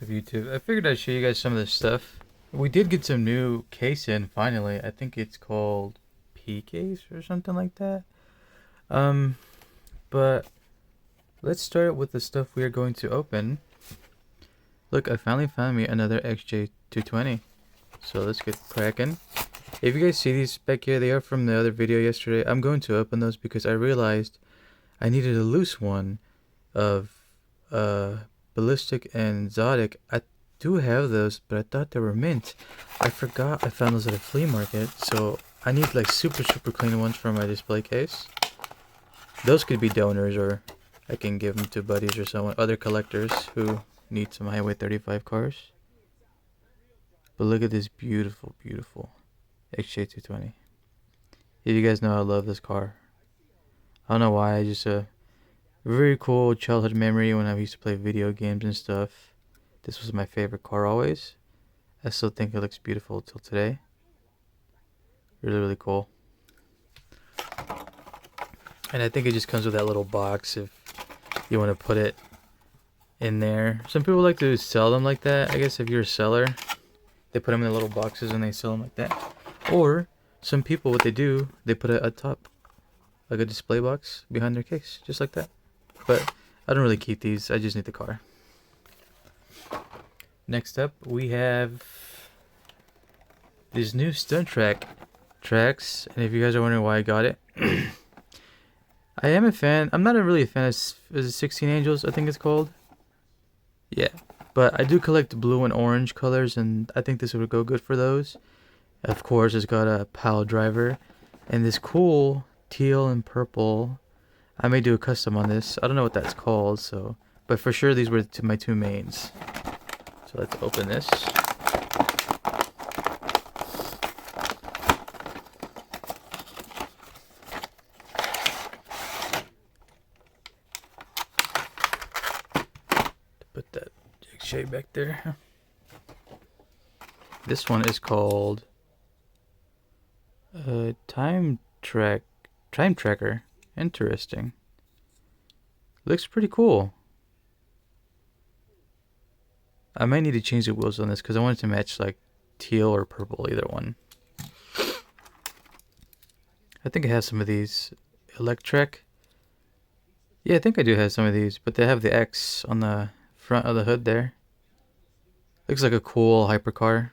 of YouTube? I figured I'd show you guys some of this stuff. We did get some new case in finally. I think it's called P case or something like that. Um, but let's start with the stuff we are going to open. Look, I finally found me another XJ220. So let's get cracking. If you guys see these back here, they are from the other video yesterday. I'm going to open those because I realized I needed a loose one of ballistic and exotic. I do have those, but I thought they were mint. I forgot I found those at a flea market, so I need like super clean ones for my display case. Those could be donors, or I can give them to buddies or someone, other collectors who need some Highway 35 cars. But look at this beautiful XJ220. If you guys know, I love this car. I don't know why, I just very cool childhood memory when I used to play video games and stuff. This was my favorite car always. I still think it looks beautiful till today. Really cool. And I think it just comes with that little box if you want to put it in there. Some people like to sell them like that. I guess if you're a seller, they put them in the little boxes and they sell them like that. Or some people, what they do, they put it at top, like a display box behind their case, just like that. But I don't really keep these. I just need the car. Next up, we have these new stunt tracks. And if you guys are wondering why I got it, I am a fan. I'm not really a fan of 16 Angels, I think it's called. Yeah, but I do collect blue and orange colors, and I think this would go good for those. Of course, it's got a pile driver and this cool teal and purple. I may do a custom on this. I don't know what that's called, so, but for sure these were my two mains. So let's open this. Put that shade back there. This one is called time tracker. Interesting. Looks pretty cool. I might need to change the wheels on this because I want it to match like teal or purple, either one. I think I have some of these. Electric. Yeah, I think I do have some of these, but they have the X on the front of the hood there. Looks like a cool hypercar.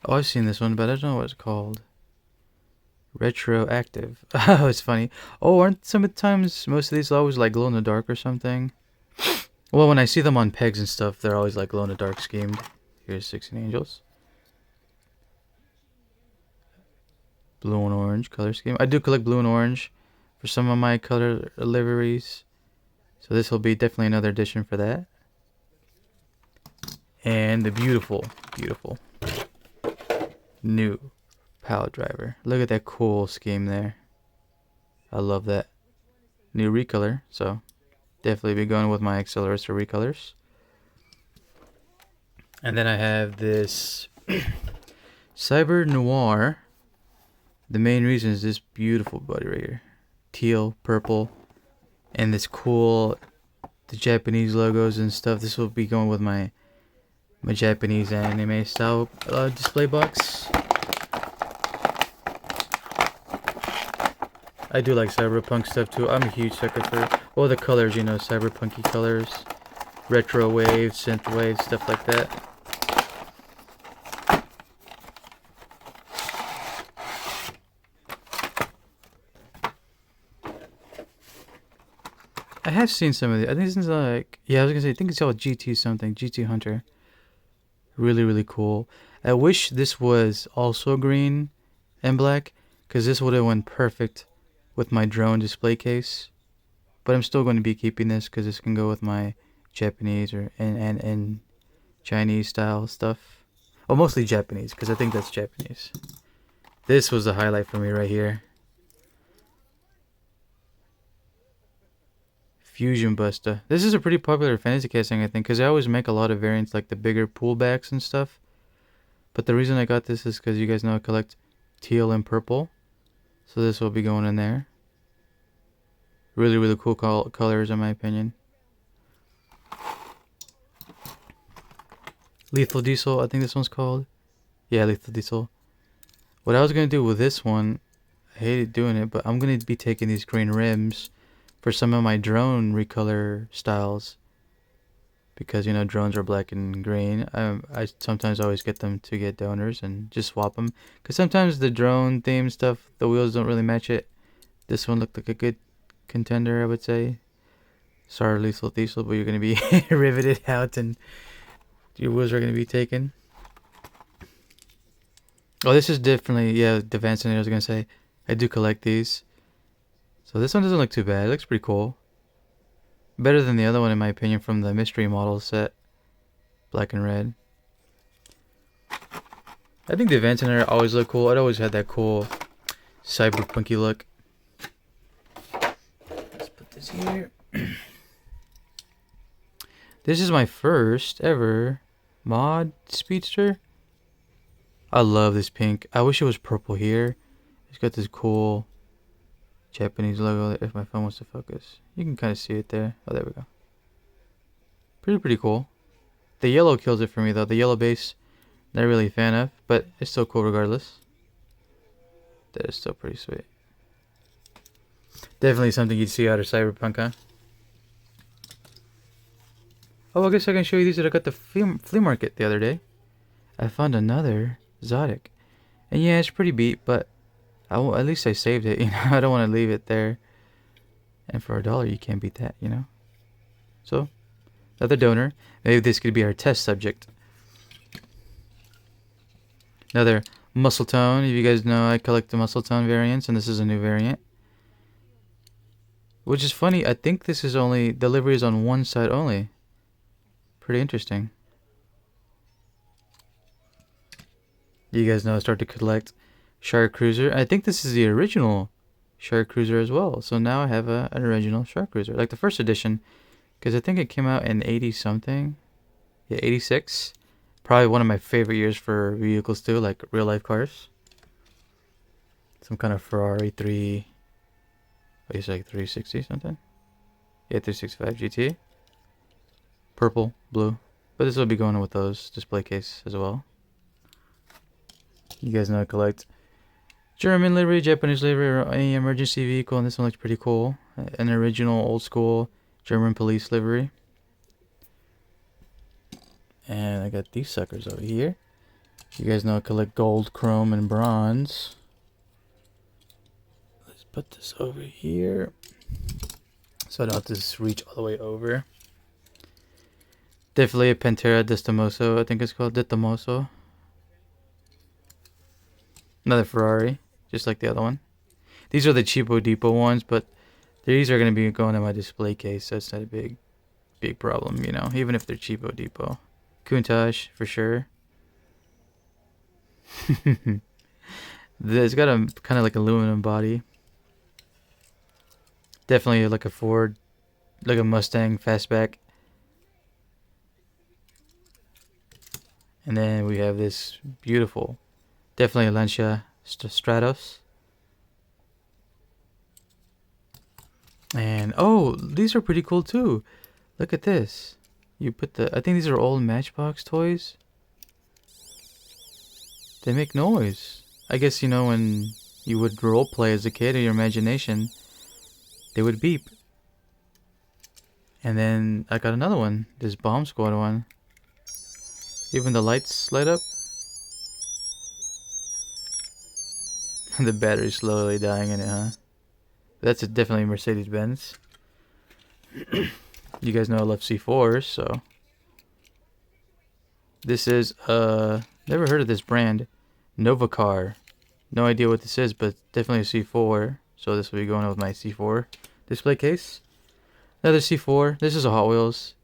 Oh, I've seen this one, but I don't know what it's called. Retroactive. Oh, it's funny. Oh, aren't sometimes most of these always like glow in the dark or something? Well, when I see them on pegs and stuff, they're always like glow in the dark schemed. Here's 16 Angels. Blue and orange color scheme. I do collect blue and orange for some of my color liveries. So this will be definitely another edition for that. And the beautiful new pile driver. Look at that cool scheme there. I love that. New recolor, so definitely be going with my Accelerator recolors. And then I have this Cyber Noir. The main reason is this beautiful body right here. Teal, purple, and this cool, the Japanese logos and stuff. This will be going with my Japanese anime style display box. I do like cyberpunk stuff too. I'm a huge sucker for all the colors, you know, cyberpunky colors, retro wave, synth wave, stuff like that. I have seen some of these. I think this is like, yeah, I was gonna say, I think it's called GT something, GT Hunter. Really cool. I wish this was also green and black, because this would have went perfect with my drone display case. But I'm still going to be keeping this because this can go with my Japanese or and Chinese style stuff. Well, mostly Japanese, because I think that's Japanese. This was the highlight for me right here. Fusion Busta. This is a pretty popular fantasy casting, I think, because I always make a lot of variants, like the bigger pullbacks and stuff. But the reason I got this is because you guys know I collect teal and purple. So this will be going in there. Really, really cool colors in my opinion. Lethal Diesel, I think this one's called. Yeah, Lethal Diesel. What I was going to do with this one, I hated doing it, but I'm going to be taking these green rims for some of my drone recolor styles. Because, you know, drones are black and green. I sometimes always get them to get donors and just swap them. Because sometimes the drone theme stuff, the wheels don't really match it. This one looked like a good contender, I would say. Sorry, Lethal Diesel, but you're going to be riveted out and your wheels are going to be taken. Oh, this is definitely, yeah, the Vanson I was going to say. I do collect these. So this one doesn't look too bad. It looks pretty cool. Better than the other one, in my opinion, from the mystery model set. Black and red. I think the Vanson always look cool. It always had that cool cyberpunky look. Let's put this here. This is my first ever mod speedster. I love this pink. I wish it was purple here. It's got this cool Japanese logo. If my phone wants to focus, you can kind of see it there. Oh, there we go. Pretty cool. The yellow kills it for me though. The yellow base, not really a fan of, but it's still cool regardless. That is still pretty sweet. Definitely something you'd see out of Cyberpunk, huh? Oh, I guess I can show you these that I got the flea market the other day. I found another Zodic. And yeah, it's pretty beat, but at least I saved it, you know. I don't want to leave it there. And for $1, you can't beat that, you know. So, another donor. Maybe this could be our test subject. Another muscle tone. If you guys know, I collect the muscle tone variants, and this is a new variant. Which is funny, I think this is only, delivery is on one side only. Pretty interesting. You guys know I started to collect Shark Cruiser. I think this is the original Shark Cruiser as well. So now I have an original Shark Cruiser. Like the first edition. Because I think it came out in 80 something. Yeah, 86. Probably one of my favorite years for vehicles too. Like real life cars. Some kind of Ferrari 3. What is it, like 360 something? Yeah, 365 GT. Purple, blue. But this will be going with those display case as well. You guys know I collect German livery, Japanese livery, or any emergency vehicle, and this one looks pretty cool. An original old school German police livery. And I got these suckers over here. You guys know I collect gold, chrome, and bronze. Let's put this over here so I don't have to just reach all the way over. Definitely a Pantera Destamoso, I think it's called Destamoso. Another Ferrari, just like the other one. These are the Cheapo Depot ones, but these are going to be going in my display case, so it's not a big problem, you know, even if they're Cheapo Depot. Countach, for sure. It's got a kind of like aluminum body. Definitely like a Ford, like a Mustang fastback. And then we have this beautiful, definitely a Lancia Stratos. And oh, these are pretty cool too. Look at this. You put the, I think these are old Matchbox toys. They make noise. I guess, you know, when you would role play as a kid or your imagination, they would beep. And then I got another one, this Bomb Squad one. Even the lights light up. The battery's slowly dying in it, huh? That's definitely Mercedes-Benz. You guys know I love C4s, so. This is, never heard of this brand. Novacar. No idea what this is, but definitely a C4. So this will be going with my C4 display case. Another C4. This is a Hot Wheels.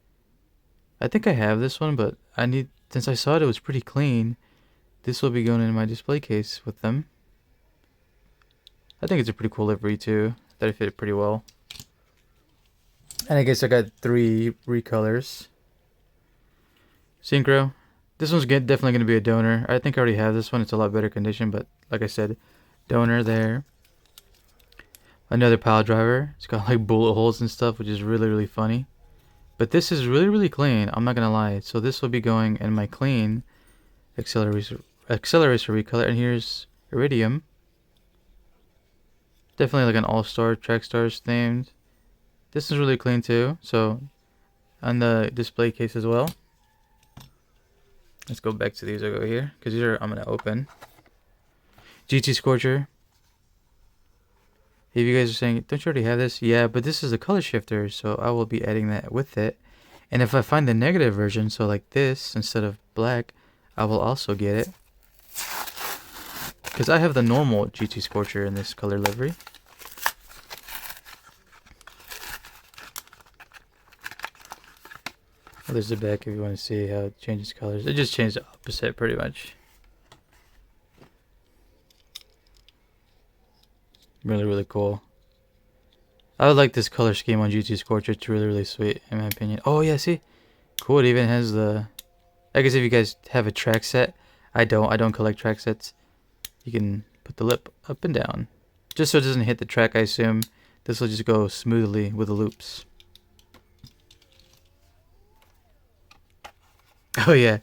I think I have this one, but I need, since I saw it was pretty clean, this will be going in my display case with them. I think it's a pretty cool livery too. That it fit pretty well. And I guess I got 3 recolors. Synchro. This one's definitely going to be a donor. I think I already have this one. It's a lot better condition, but like I said, donor there. Another pile driver. It's got like bullet holes and stuff, which is really, really funny. But this is really, really clean. I'm not gonna lie. So this will be going in my clean accelerator recolor. And here's iridium. Definitely like an all-star track stars themed. This is really clean too. So on the display case as well. Let's go back to these over here because these are I'm gonna open. GT Scorcher. If you guys are saying, don't you already have this? Yeah, but this is a color shifter, so I will be adding that with it. And if I find the negative version, so like this instead of black, I will also get it. Because I have the normal GT Scorcher in this color livery. Well, there's the back if you want to see how it changes colors. It just changed the opposite pretty much. Really, really cool. I would like this color scheme on GT Scorcher. It's really, really sweet in my opinion. Oh yeah, see? Cool, it even has the... I guess if you guys have a track set, I don't collect track sets. You can put the lip up and down. Just so it doesn't hit the track, I assume. This will just go smoothly with the loops. Oh yeah,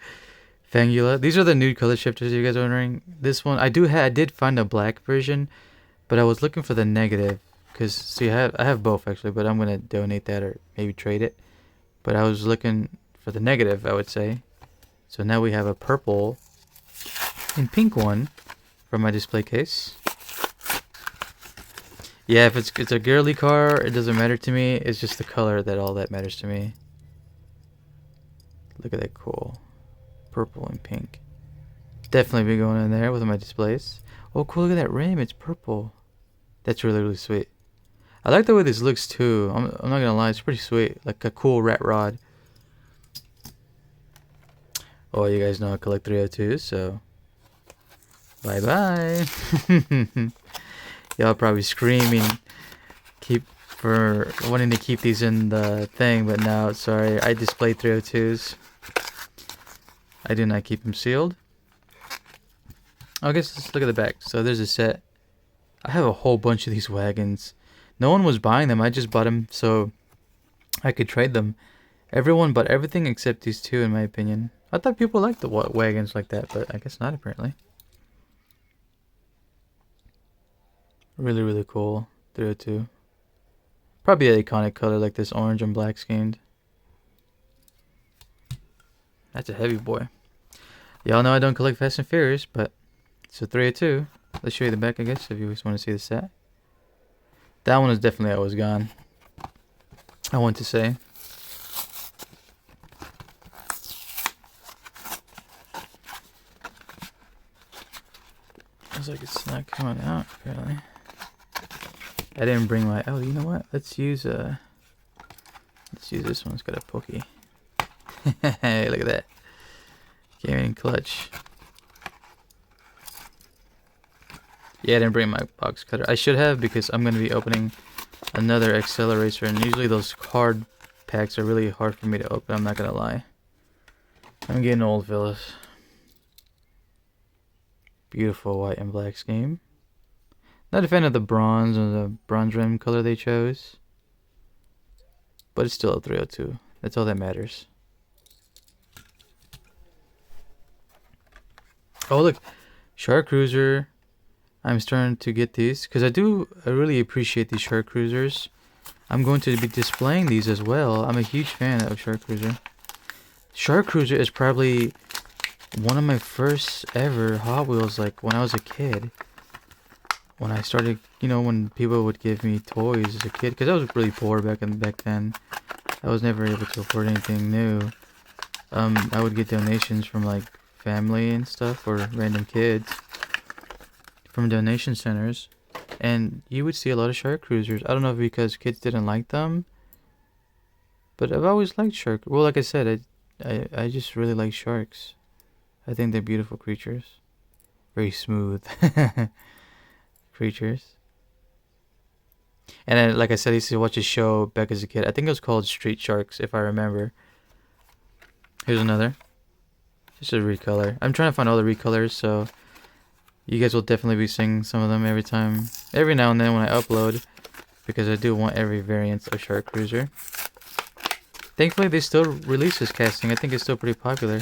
Fangula. These are the new color shifters you guys are wondering. This one, I did find a black version, but I was looking for the negative. Because, see, I have both actually, but I'm going to donate that or maybe trade it. But I was looking for the negative, I would say. So now we have a purple and pink one from my display case. Yeah, if it's a girly car, it doesn't matter to me. It's just the color that matters to me. Look at that cool purple and pink. Definitely be going in there with my displays. Oh, cool, look at that rim. It's purple. That's really, really sweet. I like the way this looks too. I'm not gonna lie, it's pretty sweet. Like a cool rat rod. Oh, you guys know I collect 302s, so bye bye. Y'all probably screaming for wanting to keep these in the thing, but no, sorry. I display 302s. I do not keep them sealed. I guess let's look at the back. So there's a set. I have a whole bunch of these wagons. No one was buying them. I just bought them so I could trade them. Everyone bought everything except these two, in my opinion. I thought people liked the wagons like that, but I guess not, apparently. Really, really cool. 302. Probably an iconic color like this orange and black schemed. That's a heavy boy. Y'all know I don't collect Fast and Furious, but it's a 302. Let's show you the back, I guess, if you guys want to see the set. That one is definitely always gone. I want to say. Looks like it's not coming out, apparently. I didn't bring my... Oh, you know what? Let's use this one. It's got a pokey. Hey, look at that. Came in clutch. Yeah, I didn't bring my box cutter. I should have, because I'm going to be opening another accelerator, and usually those card packs are really hard for me to open, I'm not going to lie. I'm getting old, fellas. Beautiful white and black scheme. Not a fan of the bronze or the bronze rim color they chose. But it's still a 302. That's all that matters. Oh, look. Shark Cruiser. I'm starting to get these because I really appreciate these Shark Cruisers. I'm going to be displaying these as well. I'm a huge fan of Shark Cruiser. Shark Cruiser is probably one of my first ever Hot Wheels, like when I was a kid. When I started, you know, when people would give me toys as a kid, because I was really poor back then. I was never able to afford anything new. I would get donations from like family and stuff, or random kids from donation centers, and you would see a lot of Shark Cruisers. I don't know if because kids didn't like them, but I've always liked shark. Well, like I said, I just really like sharks. I think they're beautiful creatures, very smooth creatures. And then, like I said, I used to watch a show back as a kid. I think it was called Street Sharks, if I remember. Here's another. Just a recolor. I'm trying to find all the recolors, so you guys will definitely be seeing some of them every now and then when I upload. because I do want every variant of Shark Cruiser. Thankfully, they still release this casting. I think it's still pretty popular.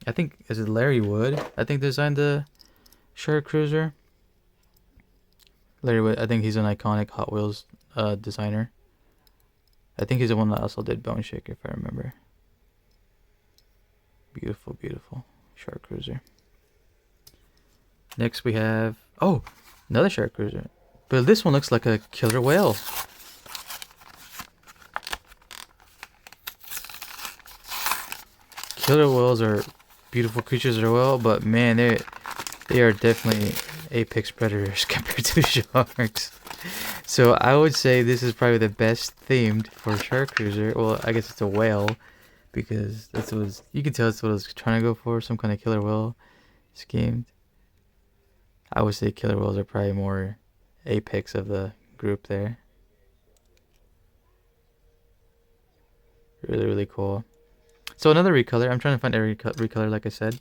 I think, is it Larry Wood? I think designed the Shark Cruiser. Larry Wood, I think he's an iconic Hot Wheels designer. I think he's the one that also did Bone Shaker, if I remember. Beautiful, beautiful Shark Cruiser. Next we have, oh, another Shark Cruiser. But this one looks like a killer whale. Killer whales are beautiful creatures as well, but man, they are definitely apex predators compared to sharks. So I would say this is probably the best themed for Shark Cruiser. Well, I guess it's a whale, because that's what you can tell it's what I was trying to go for, some kind of killer whale schemed. I would say killer whales are probably more apex of the group there. Really, really cool. So another recolor. I'm trying to find every recolor, like I said.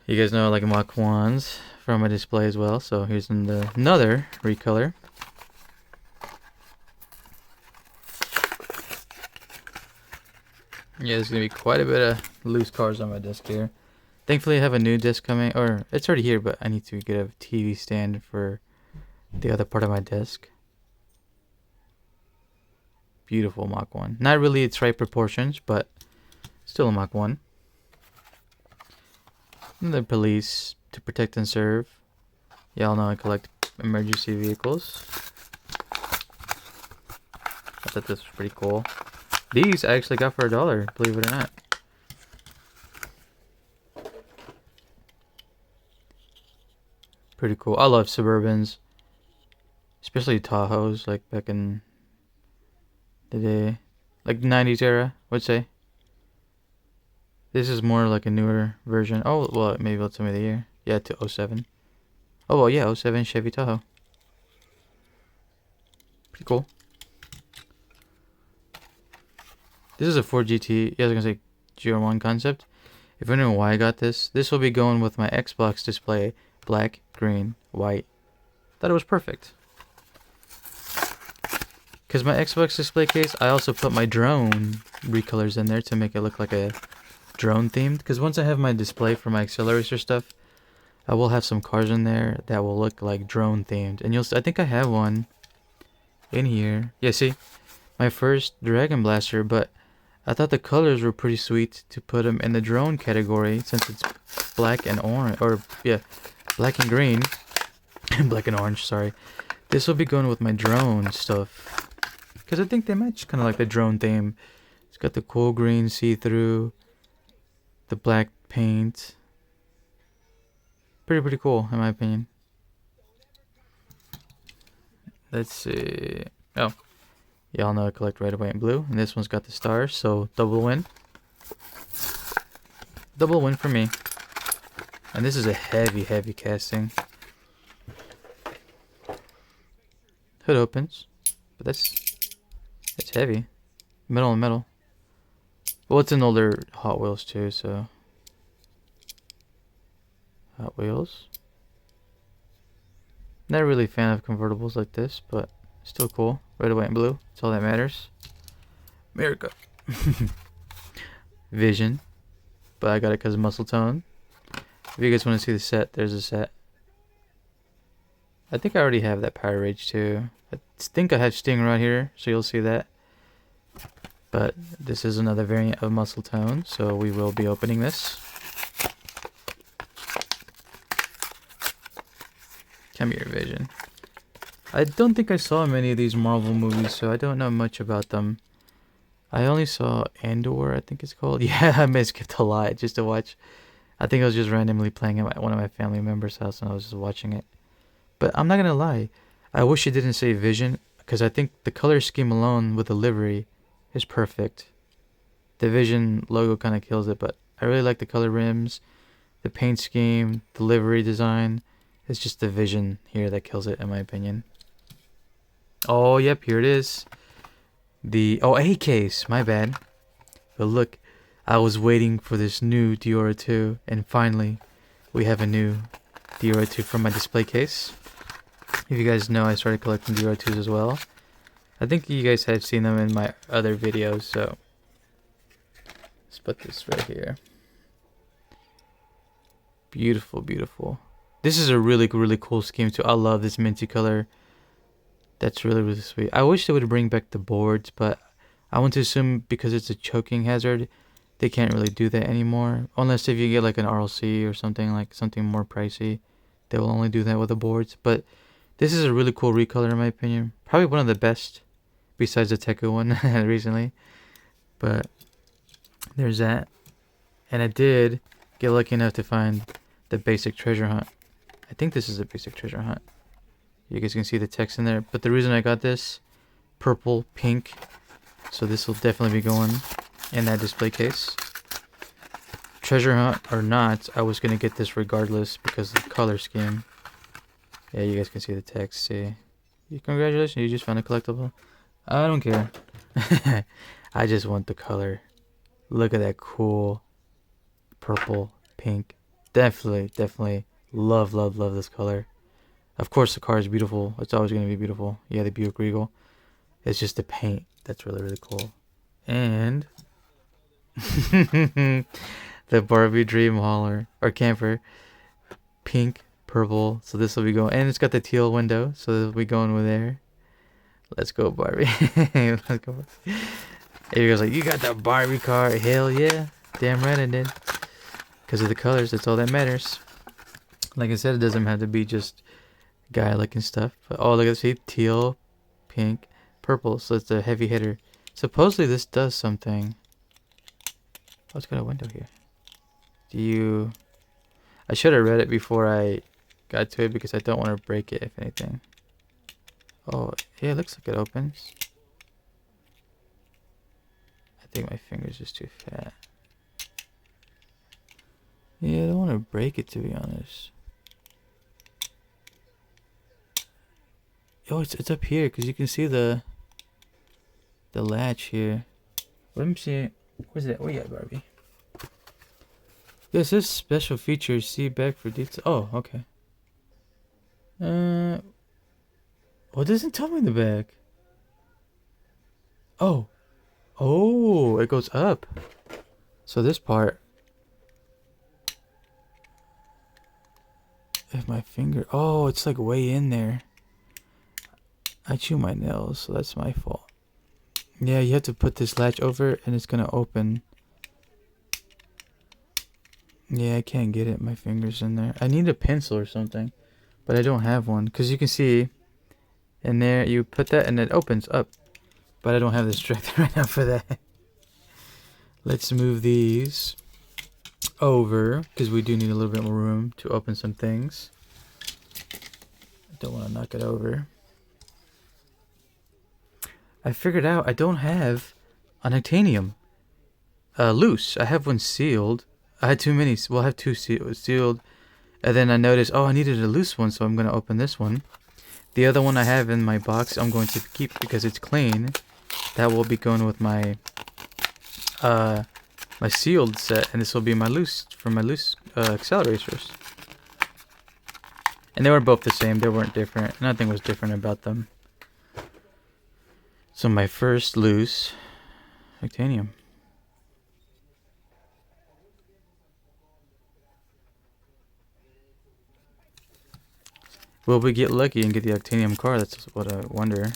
You guys know I like Mach 1s from my display as well. So here's another recolor. Yeah, there's going to be quite a bit of loose cars on my desk here. Thankfully, I have a new disc coming, or it's already here, but I need to get a TV stand for the other part of my desk. Beautiful Mach 1. Not really its right proportions, but still a Mach 1. And the police to protect and serve. Y'all know I collect emergency vehicles. I thought this was pretty cool. These I actually got for $1, believe it or not. Pretty cool. I love Suburbans, especially Tahoes, like back in the day, like 90s era, I would say. This is more like a newer version. Oh, well, maybe it'll tell me the year. Yeah, to 07. Oh, well, yeah, 07 Chevy Tahoe. Pretty cool. This is a Ford GT. Yeah, I was gonna say GR1 concept. If you wondering why I got this will be going with my Xbox display. Black, green, white. Thought it was perfect. Because my Xbox display case, I also put my drone recolors in there to make it look like a drone themed. Because once I have my display for my accelerator stuff, I will have some cars in there that will look like drone themed. And I think I have one in here. Yeah, see? My first Dragon Blaster, but I thought the colors were pretty sweet to put them in the drone category since it's black and orange, or yeah, black and green, black and orange, sorry. This will be going with my drone stuff, because I think they match kind of like the drone theme. It's got the cool green see-through, the black paint. Pretty cool in my opinion. Let's see. Oh, y'all know I collect red, white, and blue, and this one's got the stars, so double win. Double win for me. And this is a heavy casting. Hood opens, but that's heavy. Metal and metal. Well, it's an older Hot Wheels too, so Hot Wheels. Not really a fan of convertibles like this, but still cool. Red, white, and blue. That's all that matters. America. Vision. But I got it because of muscle tone. If you guys want to see the set, there's a set. I think I already have that Power Rage too. I think I have Sting right here, so you'll see that. But this is another variant of muscle tone, so we will be opening this. Come here, Vision. I don't think I saw many of these Marvel movies, so I don't know much about them. I only saw Andor, I think it's called. Yeah, I may have skipped a lot just to watch. I think I was just randomly playing at one of my family members' house and I was just watching it. But I'm not gonna lie, I wish it didn't say Vision, because I think the color scheme alone with the livery is perfect. The Vision logo kind of kills it, but I really like the color rims, the paint scheme, the livery design. It's just the Vision here that kills it, in my opinion. Oh, yep, here it is. Oh, A case, my bad. But look, I was waiting for this new Diora 2, and finally, we have a new Diora 2 from my display case. If you guys know, I started collecting DR2s as well. I think you guys have seen them in my other videos, so let's put this right here. Beautiful, beautiful. This is a really, really cool scheme too. I love this minty color. That's really, really sweet. I wish they would bring back the boards, but I want to assume because it's a choking hazard, they can't really do that anymore. Unless if you get like an RLC or something, like something more pricey, they will only do that with the boards. But this is a really cool recolor in my opinion. Probably one of the best besides the Tekka one recently. But there's that. And I did get lucky enough to find the basic treasure hunt. I think this is a basic treasure hunt. You guys can see the text in there. But the reason I got this, purple, pink. So this will definitely be going in that display case. Treasure hunt or not, I was going to get this regardless because of the color scheme. Yeah, you guys can see the text. See, congratulations, you just found a collectible. I don't care. I just want the color. Look at that cool purple, pink. Definitely love this color. Of course, the car is beautiful. It's always going to be beautiful. Yeah, the Buick Regal. It's just the paint that's really, really cool. And the Barbie Dream Hauler or camper, pink, purple. So this will be going, and it's got the teal window, so this will be going with there. Let's go, Barbie. Let's go. And you guys like, you got that Barbie car? Hell yeah, damn right I did. Because of the colors, that's all that matters. Like I said, it doesn't have to be just guy looking stuff. But oh, look at this, teal, pink, purple. So it's a heavy hitter. Supposedly this does something. Oh, it's got a window here. I should have read it before I got to it because I don't want to break it, if anything. Oh, yeah, it looks like it opens. I think my finger's just too fat. Yeah, I don't want to break it, to be honest. Oh, it's up here because you can see the latch here. Let me see. Where's that? Where you at, Barbie? This is special features. See back for details. Oh, okay. What doesn't tell me in the back? Oh, it goes up. So this part. If my finger. Oh, it's like way in there. I chew my nails, so that's my fault. Yeah, you have to put this latch over and it's gonna open. Yeah, I can't get it. My finger's in there. I need a pencil or something, but I don't have one. Because you can see in there, you put that and it opens up. But I don't have the strength right now for that. Let's move these over because we do need a little bit more room to open some things. I don't want to knock it over. I figured out I don't have an titanium loose. I have one sealed. I had too many. Well, I have two sealed. And then I noticed, oh, I needed a loose one, so I'm going to open this one. The other one I have in my box, I'm going to keep because it's clean. That will be going with my my sealed set, and this will be my loose for my loose accelerators. And they were both the same. They weren't different. Nothing was different about them. So my first loose titanium. Will we get lucky and get the titanium car? That's what I wonder.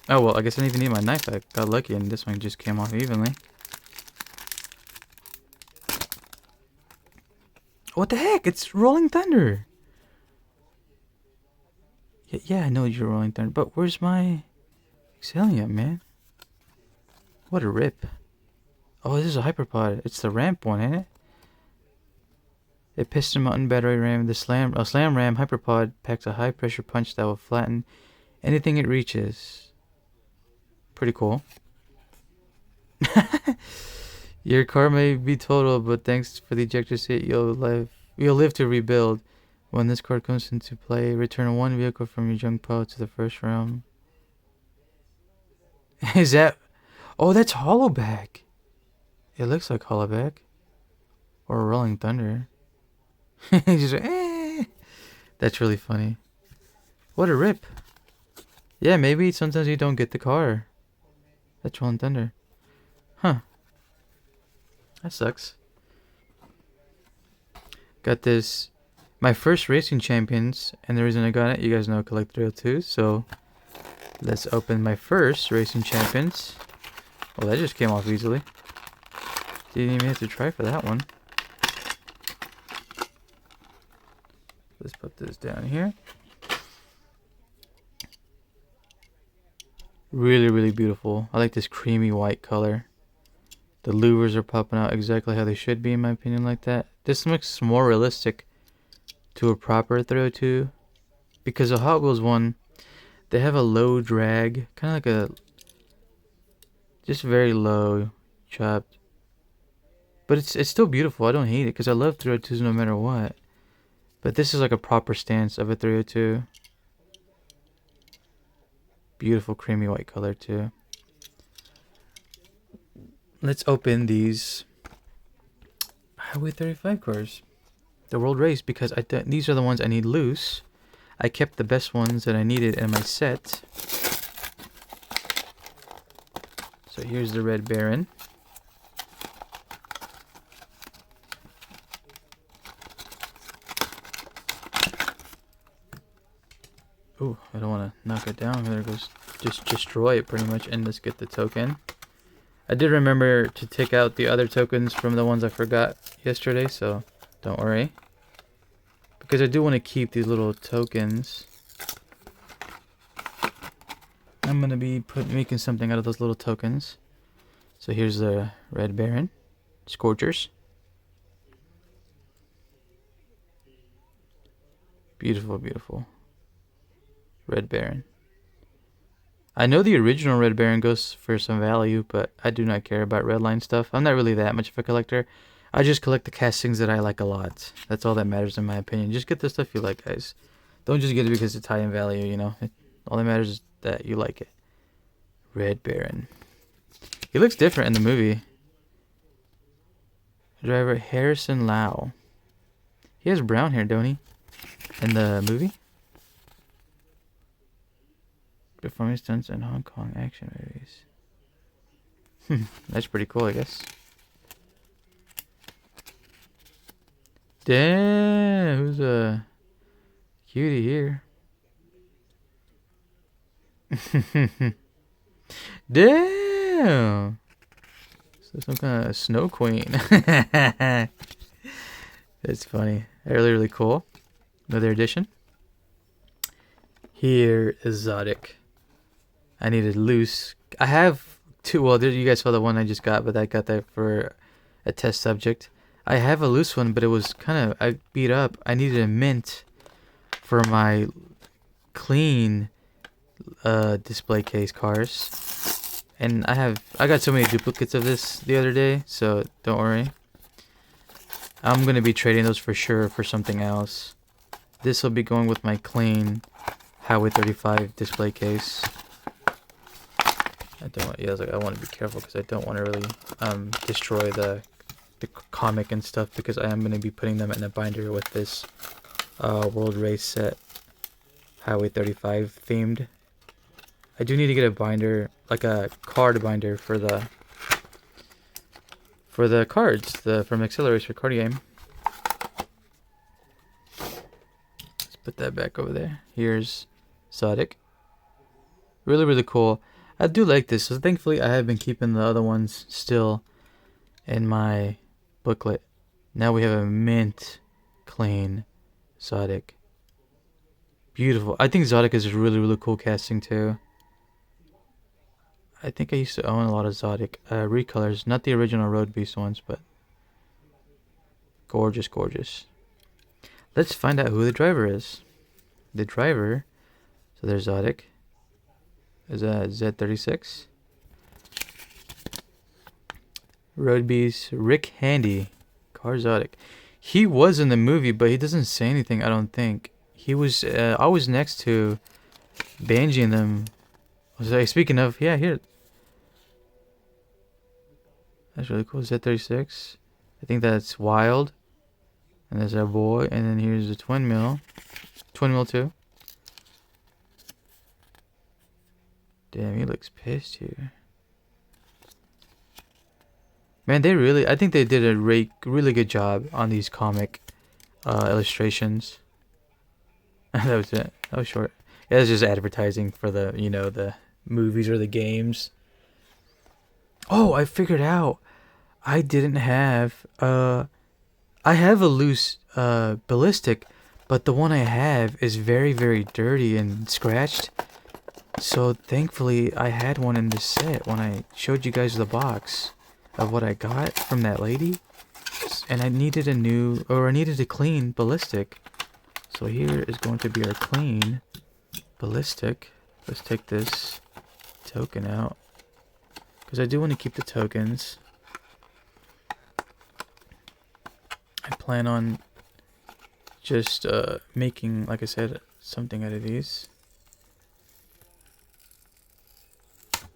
Oh, well, I guess I didn't even need my knife. I got lucky and this one just came off evenly. What the heck? It's Rolling Thunder. Yeah, I know you're Rolling Thunder, but where's my Excellium, man? What a rip. Oh, this is a Hyperpod. It's the ramp one, ain't it? A piston mountain battery ram. The slam ram Hyperpod packs a high pressure punch that will flatten anything it reaches. Pretty cool. Your car may be total, but thanks for the ejector seat, you'll live to rebuild. When this card comes into play, return one vehicle from your junk pile to the first realm. Is that? Oh, that's Hollowback. It looks like Hollowback or Rolling Thunder. Just That's really funny. What a rip. Yeah, maybe sometimes you don't get the car. That's Rolling Thunder. Huh. That sucks. Got this. My first Racing Champions, and the reason I got it, you guys know I collect 302, so let's open my first Racing Champions. Well, that just came off easily. Didn't even have to try for that one. Let's put this down here. Really, really beautiful. I like this creamy white color. The louvers are popping out exactly how they should be, in my opinion, like that. This looks more realistic to a proper 302. Because the Hot Wheels one, they have a low drag. Kind of like a... just very low, chopped. But it's still beautiful. I don't hate it because I love 302s no matter what. But this is like a proper stance of a 302. Beautiful creamy white color too. Let's open these Highway 35 cars. The World Race, because these are the ones I need loose. I kept the best ones that I needed in my set. So here's the Red Baron. Ooh, I don't want to knock it down. There goes. Just destroy it pretty much, and let's get the token. I did remember to take out the other tokens from the ones I forgot yesterday, so don't worry. Because I do want to keep these little tokens. I'm going to be making something out of those little tokens. So here's the Red Baron. Scorchers. Beautiful, beautiful. Red Baron. I know the original Red Baron goes for some value, but I do not care about redline stuff. I'm not really that much of a collector. I just collect the castings that I like a lot. That's all that matters in my opinion. Just get the stuff you like, guys. Don't just get it because it's high in value, you know. All that matters is that you like it. Red Baron. He looks different in the movie. Driver Harrison Lau. He has brown hair, don't he? In the movie? Performing stunts in Hong Kong action movies. That's pretty cool, I guess. Damn, who's a cutie here? Damn. So some kind of snow queen. That's funny. Really, really cool. Another edition. Here is Zodic. I needed loose. I have two. Well, you guys saw the one I just got, but I got that for a test subject. I have a loose one, but it was kind of I beat up. I needed a mint for my clean display case cars, and I got so many duplicates of this the other day, so don't worry. I'm gonna be trading those for sure for something else. This will be going with my clean Highway 35 display case. I want to be careful because I don't want to really destroy the comic and stuff, because I am going to be putting them in a binder with this World Race set, Highway 35 themed. I do need to get a binder, like a card binder for the cards, from Accelerator card game. Let's put that back over there. Here's Zodic. Really, really cool. I do like this. So thankfully, I have been keeping the other ones still in my booklet. Now we have a mint clean Zodic. Beautiful. I think Zodic is a really, really cool casting too. I think I used to own a lot of Zodic recolors. Not the original Road Beast ones, but gorgeous, gorgeous. Let's find out who the driver is. The driver, so there's Zodic. Is that Z36? Road Beast, Rick Handy, Car Zodic. He was in the movie, but he doesn't say anything, I don't think. He was always next to Benji and them. Speaking of, yeah, here. That's really cool. Z36. I think that's Wild. And there's our boy. And then here's the twin mill. 20 mil too. Damn, he looks pissed here. Man, I think they did a really good job on these comic illustrations. That was it. That was short. Yeah, it was just advertising for the, the movies or the games. Oh, I figured out. I didn't have, I have a loose, ballistic, but the one I have is very, very dirty and scratched. So thankfully, I had one in this set when I showed you guys the box of what I got from that lady. And I needed a clean ballistic. So here is going to be our clean ballistic. Let's take this token out, because I do want to keep the tokens. I plan on just making, like I said, something out of these.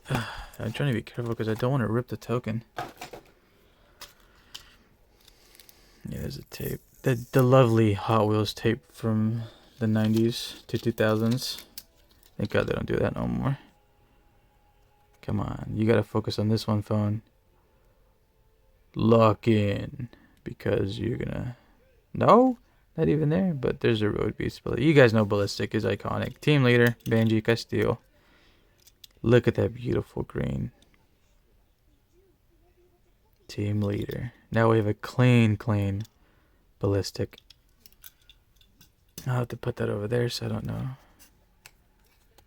I'm trying to be careful because I don't want to rip the token. Yeah, there's a tape. The lovely Hot Wheels tape from the 90s to 2000s. Thank God they don't do that no more. Come on, you gotta focus on this one, phone. Lock in, because you're gonna... No? Not even there, but there's a Road Beast. You guys know Ballistic is iconic. Team leader, Banji Castillo. Look at that beautiful green. Team leader. Now we have a clean ballistic. I'll have to put that over there so I don't know.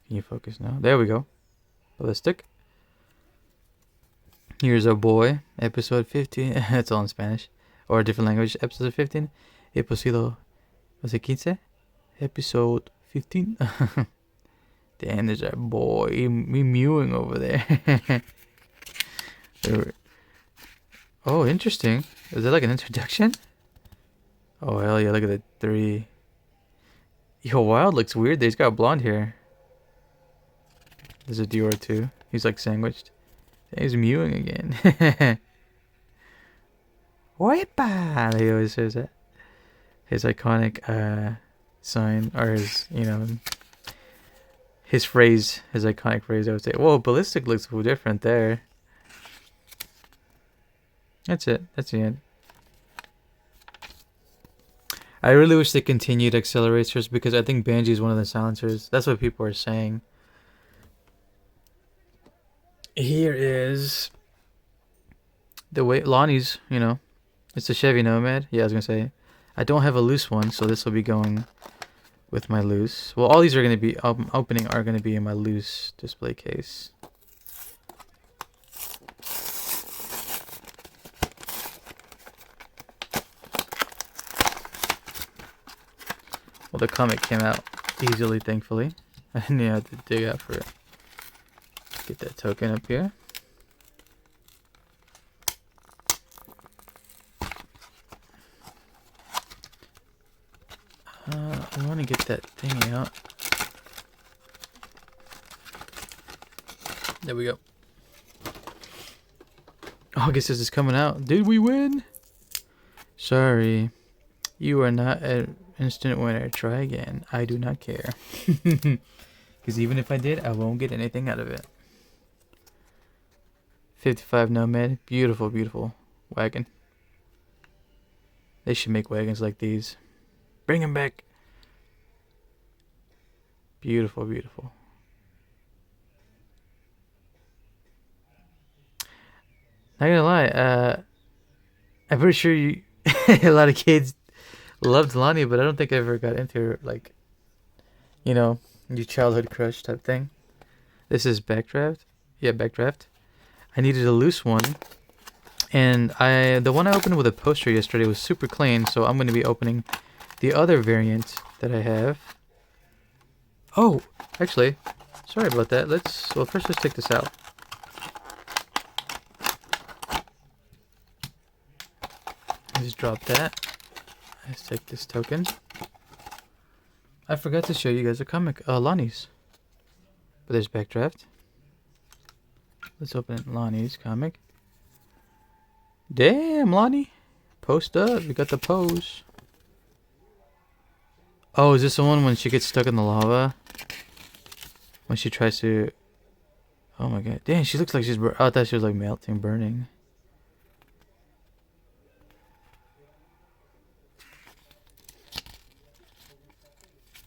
Can you focus now? There we go. Ballistic. Here's our boy. Episode 15. It's all in Spanish. Or a different language. Episode 15. Episodio 15. Episode 15. Damn, there's our boy. He mewing over there. Oh, interesting. Is that like an introduction? Oh, hell yeah. Look at the 3. Yo, Wild looks weird. He's got blonde hair. There's a Dior too. He's like sandwiched. He's mewing again. Wepa! He always says that. His iconic sign, or his, his phrase, his iconic phrase, I would say. Whoa, Ballistic looks different there. That's it. That's the end. I really wish they continued accelerators, because I think Banji is one of the silencers. That's what people are saying. Here is the way Lonnie's, it's a Chevy Nomad. Yeah, I was going to say. I don't have a loose one, so this will be going with my loose. Well, all these are going to be, opening are going to be in my loose display case. Well, the comic came out easily, thankfully. I didn't even have to dig out for it. Get that token up here. I want to get that thingy out. There we go. August is coming out. Did we win? Sorry. You are not an instant winner. Try again. I do not care. Because even if I did, I won't get anything out of it. 55 Nomad. Beautiful, beautiful wagon. They should make wagons like these. Bring them back. Beautiful, beautiful. Not gonna lie, I'm pretty sure a lot of kids loved Lonnie, but I don't think I ever got into her, like, your childhood crush type thing. This is Backdraft. Yeah, Backdraft. I needed a loose one, and the one I opened with a poster yesterday was super clean, so I'm going to be opening the other variant that I have. Oh, actually, sorry about that. First let's take this out. Just drop that. Let's take this token. I forgot to show you guys a comic, Lonnie's. But there's Backdraft. Let's open Lonnie's comic. Damn, Lonnie. Post up. We got the pose. Oh, is this the one when she gets stuck in the lava? When she tries to... Oh my god. Damn, she looks like she's... I thought she was like melting, burning.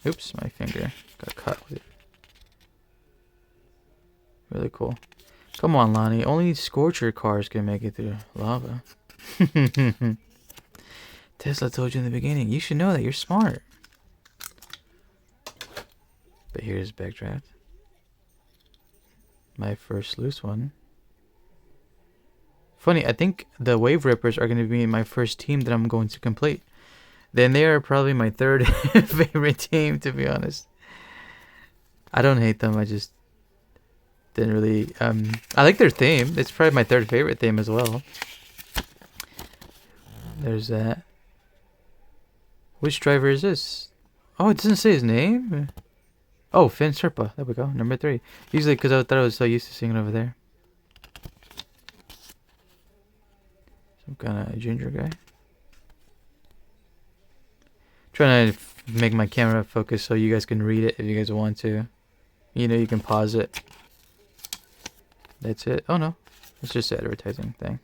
Oops, my finger got caught with it. Really cool. Come on, Lonnie. Only Scorcher cars can make it through lava. Tesla told you in the beginning. You should know that. You're smart. But here's Backdraft. My first loose one. Funny, I think the Wave Rippers are going to be my first team that I'm going to complete. Then they are probably my third favorite team, to be honest. I don't hate them. I just didn't really... I like their theme. It's probably my third favorite theme as well. There's that. Which driver is this? Oh, it doesn't say his name? Oh, Finn Serpa. There we go. Number 3. Usually, because I thought I was so used to seeing it over there. Some kind of ginger guy. Trying to make my camera focus so you guys can read it if you guys want to. You know, you can pause it. That's it. Oh, no. It's just an advertising thing.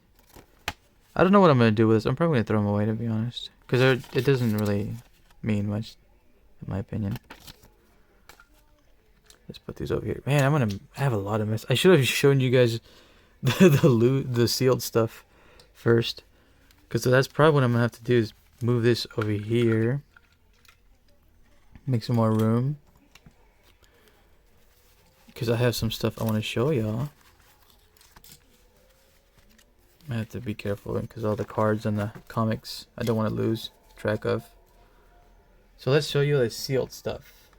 I don't know what I'm going to do with this. I'm probably going to throw them away, to be honest. Because it doesn't really mean much, in my opinion. Let's put these over here. Man, I'm going to have a lot of mess. I should have shown you guys the sealed stuff first. Because that's probably what I'm going to have to do is move this over here. Make some more room. Because I have some stuff I want to show y'all. I have to be careful because all the cards and the comics I don't want to lose track of. So let's show you the sealed stuff.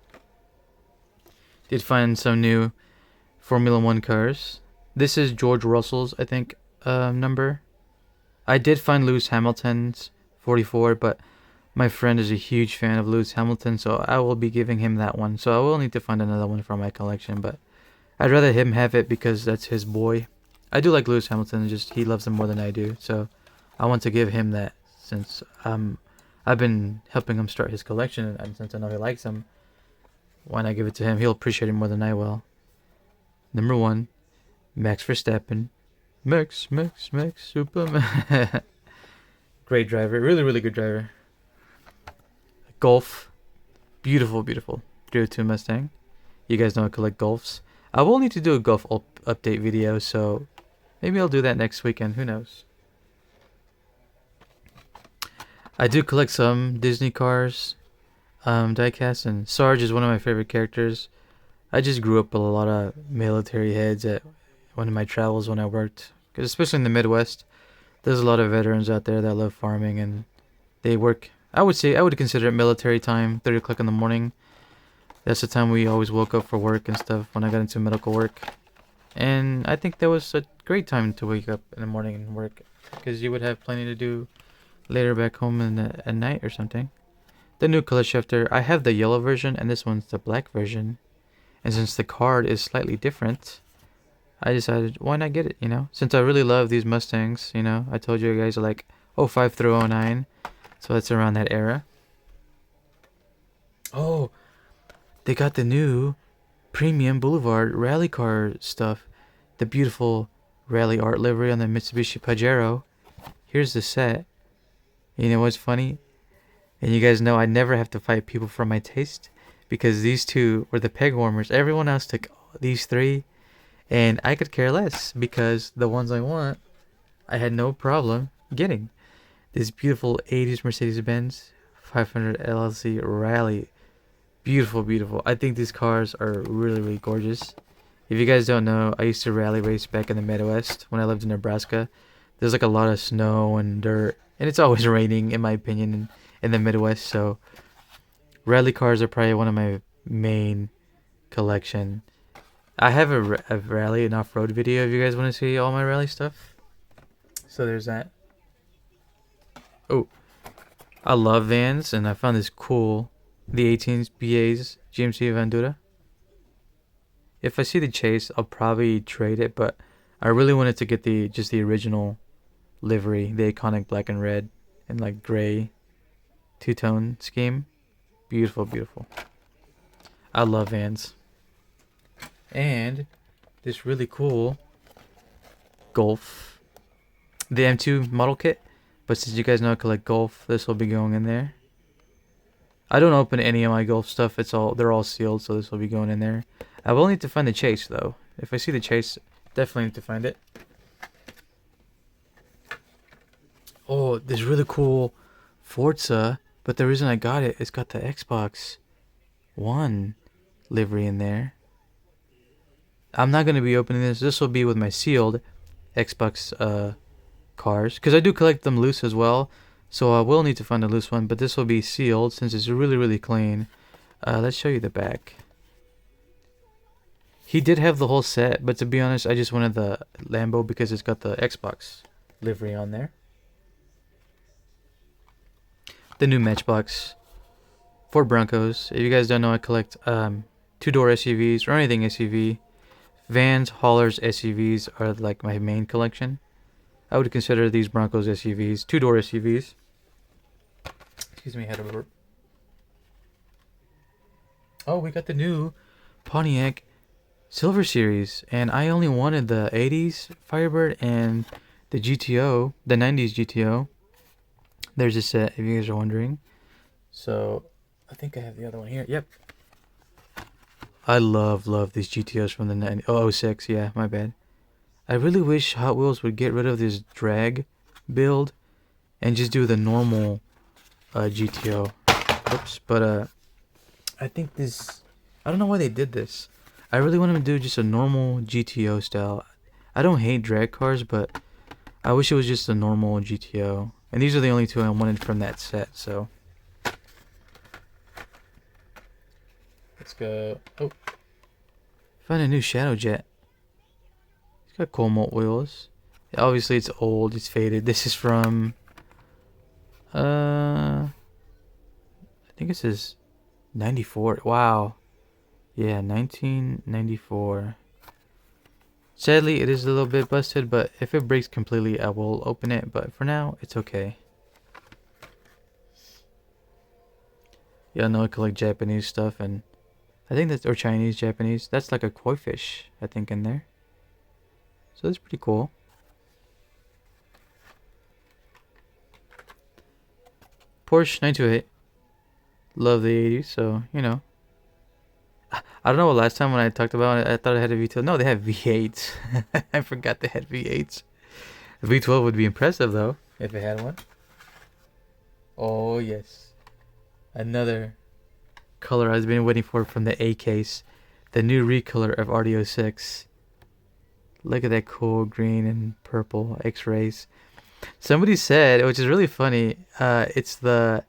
Did find some new Formula 1 cars. This is George Russell's, I think, number. I did find Lewis Hamilton's 44, but my friend is a huge fan of Lewis Hamilton, so I will be giving him that one. So I will need to find another one for my collection, but I'd rather him have it because that's his boy. I do like Lewis Hamilton, just he loves him more than I do, so I want to give him that since I've been helping him start his collection, and since I know he likes him, why not give it to him? He'll appreciate it more than I will. Number 1, Max Verstappen. Max, Superman. Great driver, really good driver. Golf, beautiful 302 Mustang. You guys know I collect Golfs. I will need to do a Golf update video, so maybe I'll do that next weekend. Who knows? I do collect some Disney cars, diecast, and Sarge is one of my favorite characters. I just grew up with a lot of military heads at one of my travels when I worked, because especially in the Midwest, there's a lot of veterans out there that love farming and they work. I would consider it military time, 3 o'clock in the morning. That's the time we always woke up for work and stuff when I got into medical work. And I think that was a great time to wake up in the morning and work, because you would have plenty to do later back home at night or something. The new color shifter, I have the yellow version and this one's the black version. And since the card is slightly different, I decided why not get it, you know? Since I really love these Mustangs, you know, I told you guys are like 05 through 09. So that's around that era. Oh, they got the new Premium Boulevard rally car stuff. The beautiful rally art livery on the Mitsubishi Pajero. Here's the set. You know what's funny? And you guys know I never have to fight people for my taste, because these two were the peg warmers. Everyone else took these 3, and I could care less because the ones I want, I had no problem getting. This beautiful 80s Mercedes-Benz 500 LLC Rally. Beautiful. I think these cars are really gorgeous. If you guys don't know, I used to rally race back in the Midwest when I lived in Nebraska. There's like a lot of snow and dirt, and it's always raining, in my opinion, in the Midwest. So rally cars are probably one of my main collection. I have a rally and off-road video if you guys want to see all my rally stuff. So there's that. Oh, I love vans, and I found this cool, the 18s BA's GMC Vandura. If I see the Chase, I'll probably trade it, but I really wanted to get the original livery, the iconic black and red and like gray two-tone scheme. Beautiful, beautiful. I love Vans. And this really cool Golf. The M2 model kit. But since you guys know I collect Golf, this will be going in there. I don't open any of my Golf stuff. They're all sealed, so this will be going in there. I will need to find the chase though. If I see the chase, definitely need to find it. Oh, this really cool Forza, but the reason I got it, it's got the Xbox One livery in there. I'm not going to be opening this. This will be with my sealed Xbox cars, because I do collect them loose as well, so I will need to find a loose one, but this will be sealed since it's really, really clean. Let's show you the back. He did have the whole set, but to be honest, I just wanted the Lambo because it's got the Xbox livery on there. The new Matchbox Ford Broncos. If you guys don't know, I collect two-door SUVs or anything SUV. Vans, haulers, SUVs are like my main collection. I would consider these Broncos SUVs, two-door SUVs. Excuse me, I had a burp. Oh, we got the new Pontiac Silver Series, and I only wanted the 80s Firebird and the GTO, the 90s GTO. There's a set, if you guys are wondering. So, I think I have the other one here. Yep. I love these GTOs from the 06. Yeah, my bad. I really wish Hot Wheels would get rid of this drag build and just do the normal GTO. Oops. But I think this... I don't know why they did this. I really want them to do just a normal GTO style. I don't hate drag cars, but I wish it was just a normal GTO. And these are the only two I wanted from that set, so... Let's go... Oh. Found a new Shadow Jet. It's got coal mold wheels. Obviously, it's old. It's faded. This is from... I think this is 94. Wow. Yeah, 1994. Sadly, it is a little bit busted, but if it breaks completely, I will open it. But for now, it's okay. Yeah, I know I collect Japanese stuff, and I think that's, or Chinese, Japanese. That's like a koi fish, I think, in there. So that's pretty cool. Porsche 928. Love the 80s, so, you know. I don't know what last time when I talked about it, I thought it had a V12. No, they have V8s. I forgot they had V8s. A V12 would be impressive, though, if it had one. Oh, yes. Another color I've been waiting for from the A case. The new recolor of RD06. Look at that cool green and purple X-rays. Somebody said, which is really funny, it's the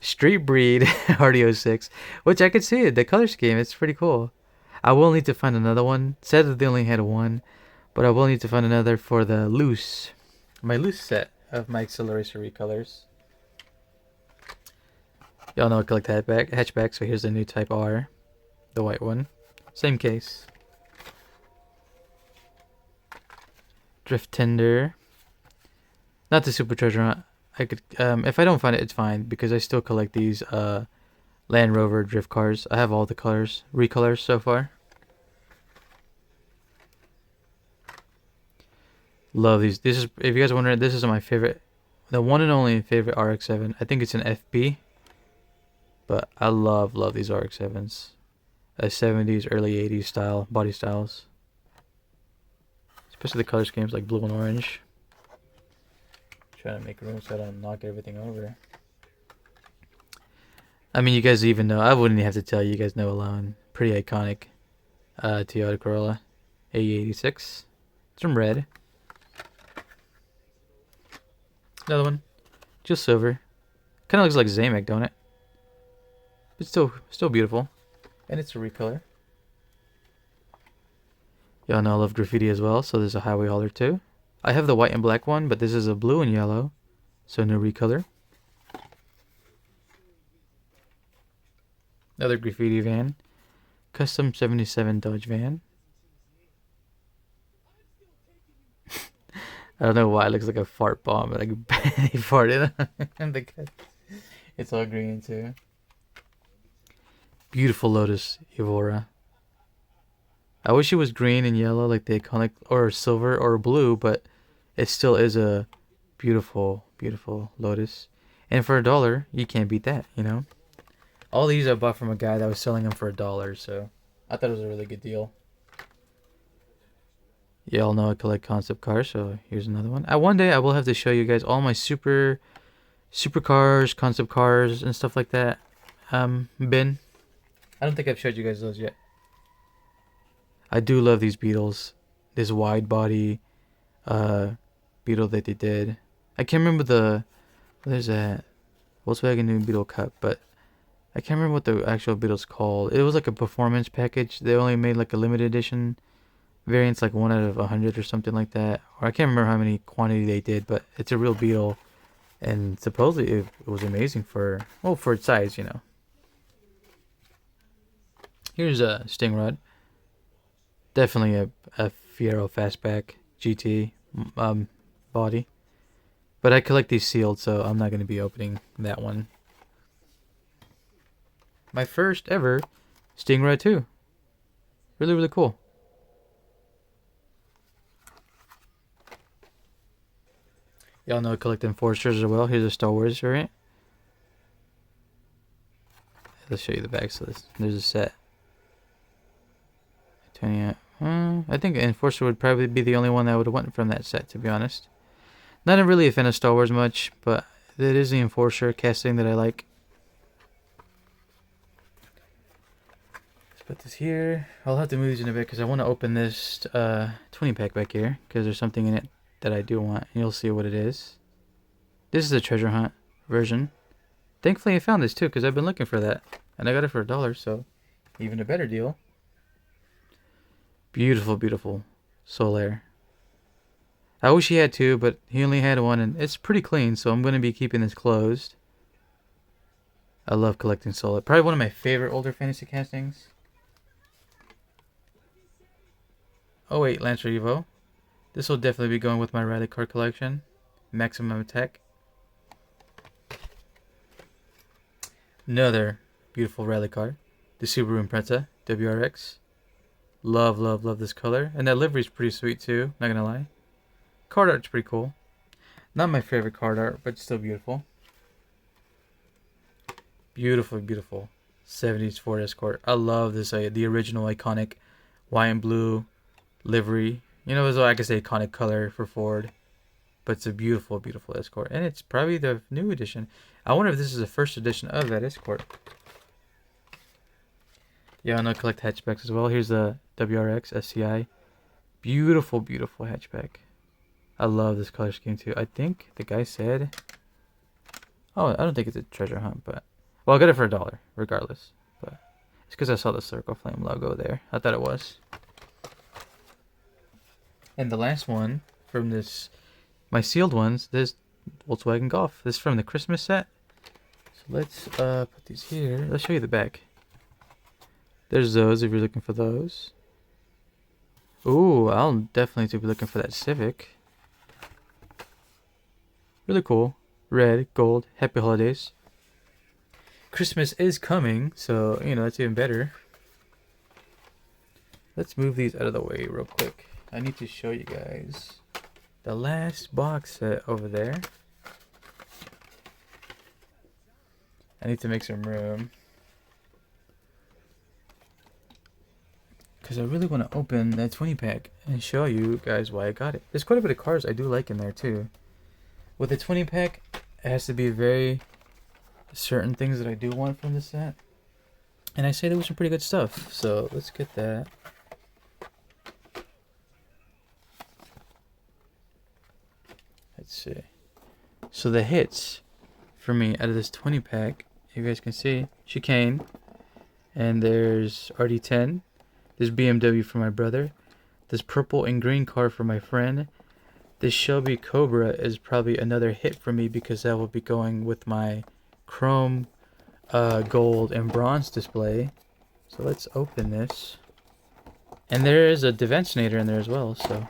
Street Breed RD06, which I could see it. The color scheme, it's pretty cool. I will need to find another one. Said that they only had one, but I will need to find another for the loose. My loose set of my Acceleration recolors. Y'all know I collect hatchback, so here's the new Type R. The white one. Same case. Drift Tender. Not the Supercharger. I could, if I don't find it, it's fine, because I still collect these Land Rover drift cars. I have all the colors, recolors so far. Love these. This is, if you guys are wondering, this is my favorite, the one and only favorite RX-7. I think it's an FB, but I love these RX-7s. 70s, early 80s style, body styles. Especially the color schemes like blue and orange. Trying to make room so I don't knock everything over. I mean, you guys even know. I wouldn't have to tell you. You guys know alone. Pretty iconic. Toyota Corolla AE86. It's from red. Another one. Just silver. Kind of looks like Zamek, don't it? But still beautiful. And it's a recolor. Y'all know I love graffiti as well, so there's a highway hauler too. I have the white and black one, but this is a blue and yellow, so no recolor. Another graffiti van. Custom 77 Dodge van. I don't know why it looks like a fart bomb, but like he farted. It's all green too. Beautiful Lotus Evora. I wish it was green and yellow like the iconic, or silver or blue, but it still is a beautiful, beautiful Lotus. And for $1, you can't beat that, you know? All these I bought from a guy that was selling them for $1, so I thought it was a really good deal. Y'all know I collect concept cars, so here's another one. One day I will have to show you guys all my super cars, concept cars, and stuff like that. Bin. I don't think I've showed you guys those yet. I do love these Beetles. This wide body Beetle that they did. I can't remember there's a Volkswagen new Beetle Cup, but I can't remember what the actual Beetle's called. It was like a performance package. They only made like a limited edition variants, like 1 out of 100 or something like that. Or I can't remember how many quantity they did, but it's a real Beetle, and supposedly it was amazing for its size, you know. Here's a Stingrod. Definitely a Fiero Fastback GT body. But I collect these sealed, so I'm not going to be opening that one. My first ever Stingray 2. Really, really cool. Y'all know I collect Enforcers as well. Here's a Star Wars variant. Let's show you the back. So there's a set. I think Enforcer would probably be the only one that would have went from that set, to be honest. Not really a fan of Star Wars much, but it is the Enforcer casting that I like. Let's put this here. I'll have to move these in a bit because I want to open this 20-pack back here because there's something in it that I do want. You'll see what it is. This is a treasure hunt version. Thankfully I found this too because I've been looking for that. And I got it for $1, so even a better deal. Beautiful, beautiful Solaire. I wish he had two, but he only had one, and it's pretty clean, so I'm going to be keeping this closed. I love collecting Solaire. Probably one of my favorite older fantasy castings. Oh wait, Lancer Evo. This will definitely be going with my rally card collection. Maximum Attack. Another beautiful rally card. The Subaru Impreza WRX. Love, love, love this color. And that livery's pretty sweet too, not gonna lie. Card art's pretty cool. Not my favorite card art, but still beautiful. Beautiful, beautiful 70s Ford Escort. I love this, the original iconic white and blue livery. You know, it was like I say iconic color for Ford. But it's a beautiful, beautiful Escort. And it's probably the new edition. I wonder if this is the first edition of that Escort. Yeah, I know I collect hatchbacks as well. Here's the WRX SCI. Beautiful, beautiful hatchback. I love this color scheme too. I think the guy said... Oh, I don't think it's a treasure hunt, but... Well, I got it for $1, regardless. But it's because I saw the Circle Flame logo there. I thought it was. And the last one from this... My sealed ones, this Volkswagen Golf. This is from the Christmas set. So let's put these here. Let's show you the back. There's those if you're looking for those. Ooh, I'll definitely be looking for that Civic. Really cool. Red, gold, happy holidays. Christmas is coming, so, you know, that's even better. Let's move these out of the way real quick. I need to show you guys the last box set over there. I need to make some room. Because I really want to open that 20-pack and show you guys why I got it. There's quite a bit of cars I do like in there too. With the 20-pack, it has to be very certain things that I do want from this set. And I say there was some pretty good stuff. So let's get that. Let's see. So the hits for me out of this 20-pack, you guys can see, Chicane. And there's RD10. This BMW for my brother. This purple and green car for my friend. This Shelby Cobra is probably another hit for me because that will be going with my chrome, gold, and bronze display. So let's open this. And there is a Devancinator in there as well, so.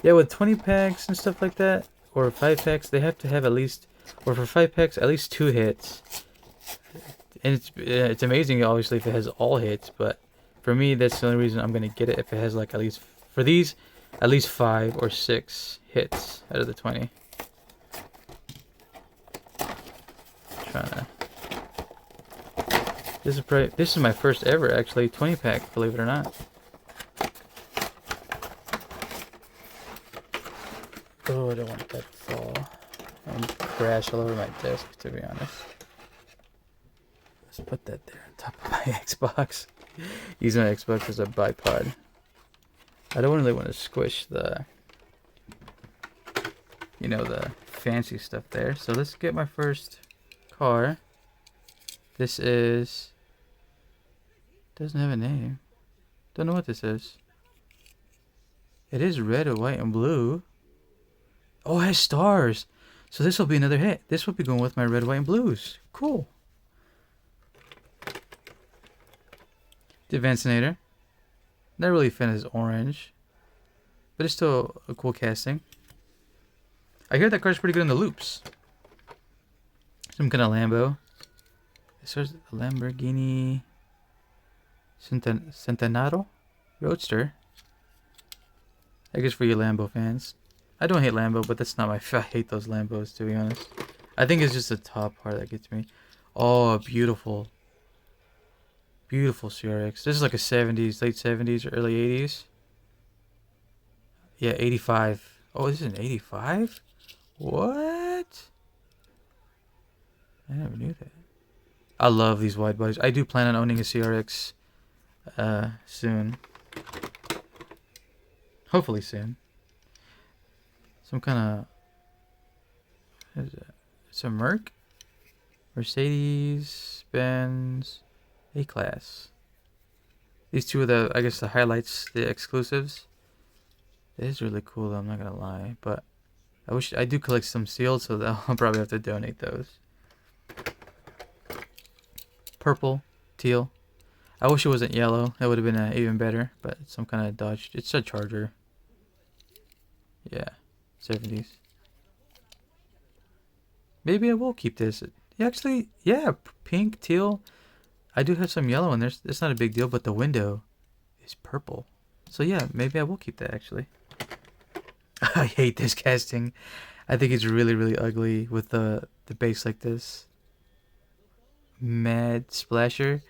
Yeah, with 20 packs and stuff like that, or 5 packs, they have to have at least, or for 5 packs, at least 2 hits. And it's amazing, obviously, if it has all hits, but for me, that's the only reason I'm gonna get it if it has like at least for these, at least 5 or 6 hits out of the 20. Trying to. This is my first ever actually 20 pack, believe it or not. Oh, I don't want that to fall and crash all over my desk, to be honest. Let's put that there on top of my Xbox. Use my Xbox as a bipod. I don't really want to squish the, you know, the fancy stuff there. So let's get my first car. This is, doesn't have a name. Don't know what this is. It is red, white, and blue. Oh, it has stars. So this will be another hit. This will be going with my red, white, and blues. Cool. The Vancinator. Not really a fan of this orange, but it's still a cool casting. I hear that car's pretty good in the loops. Some kind of Lambo. This is a Lamborghini Centenario Roadster. I guess for you Lambo fans. I don't hate Lambo, but that's not my... I hate those Lambos, to be honest. I think it's just the top part that gets me. Oh, beautiful. Beautiful CRX. This is like a 70s, late 70s or early 80s. Yeah, 85. Oh, this is an 85? What? I never knew that. I love these wide bodies. I do plan on owning a CRX soon. Hopefully soon. Some kind of... What is it? It's a Merc? Mercedes Benz A-Class. These two are the, I guess, the highlights, the exclusives. It is really cool though, I'm not gonna lie. But I do collect some sealed, so I'll probably have to donate those. Purple, teal. I wish it wasn't yellow. That would have been even better. But it's some kind of Dodge. It's a Charger. Yeah, 70s. Maybe I will keep this. Actually, yeah, pink, teal. I do have some yellow in there. It's not a big deal, but the window is purple. So yeah, maybe I will keep that actually. I hate this casting. I think it's really, really ugly with the base like this. Mad Splasher.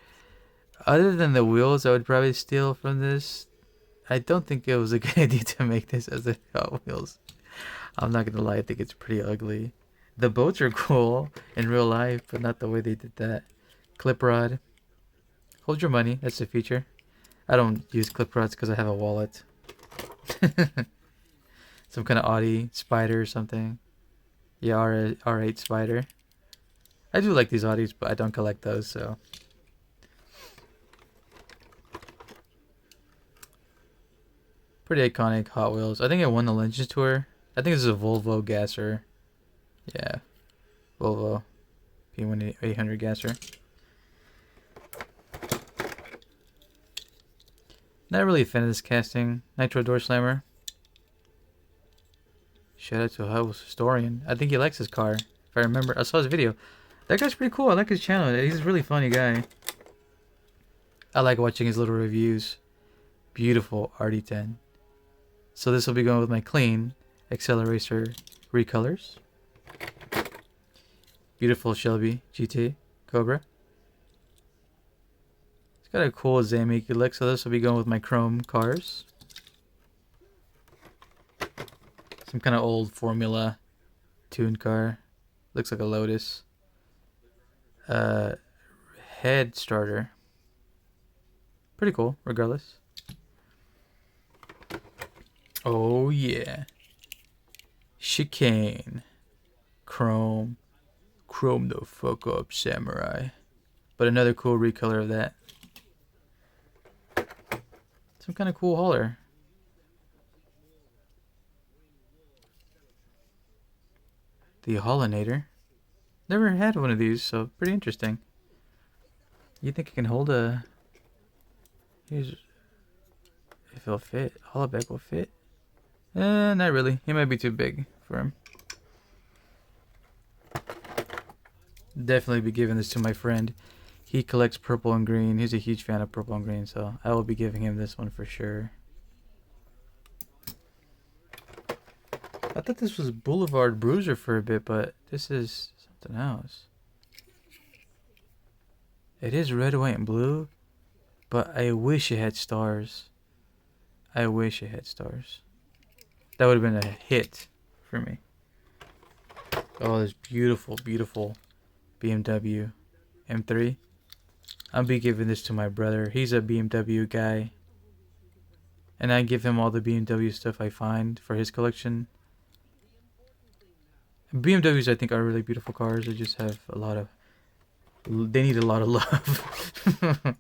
Other than the wheels I would probably steal from this, I don't think it was a good idea to make this as a Hot Wheels. I'm not gonna lie, I think it's pretty ugly. The boats are cool in real life, but not the way they did that. Clip rod. Hold your money, that's the feature. I don't use clip rods because I have a wallet. Some kind of Audi Spider or something. Yeah, R8 Spider. I do like these Audis, but I don't collect those, so. Pretty iconic Hot Wheels. I think I won the Legends Tour. I think this is a Volvo gasser. Yeah. Volvo P1800 gasser. Not really a fan of this casting. Nitro Door Slammer. Shout out to a Hot Wheels historian. I think he likes his car. If I remember, I saw his video. That guy's pretty cool. I like his channel. He's a really funny guy. I like watching his little reviews. Beautiful RD10. So this will be going with my clean Accelerator recolors. Beautiful Shelby GT Cobra. It's got a cool Zamiki look, so this will be going with my chrome cars. Some kind of old Formula tuned car. Looks like a Lotus. Head starter. Pretty cool, regardless. Oh yeah. Chicane. Chrome. Chrome the fuck up, Samurai. But another cool recolor of that. Some kind of cool hauler. The Hollinator. Never had one of these, so pretty interesting. You think it can hold a... Here's... If it'll fit. Hollowback will fit. Not really. He might be too big for him. Definitely be giving this to my friend. He collects purple and green. He's a huge fan of purple and green, so I will be giving him this one for sure. I thought this was Boulevard Bruiser for a bit, but this is something else. It is red, white, and blue, but I wish it had stars. I wish it had stars. That would have been a hit for me. Oh, this beautiful, beautiful BMW M3. I'll be giving this to my brother. He's a BMW guy. And I give him all the BMW stuff I find for his collection. BMWs, I think, are really beautiful cars. They just have a lot of... They need a lot of love.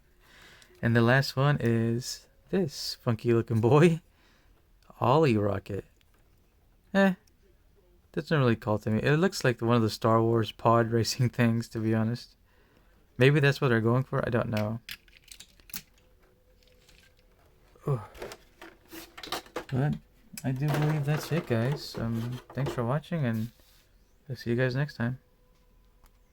And the last one is this funky looking boy. Ollie Rocket. Doesn't really call to me. It looks like one of the Star Wars pod racing things, to be honest. Maybe that's what they're going for. I don't know. Ugh. But I do believe that's it, guys. Thanks for watching, and I'll see you guys next time.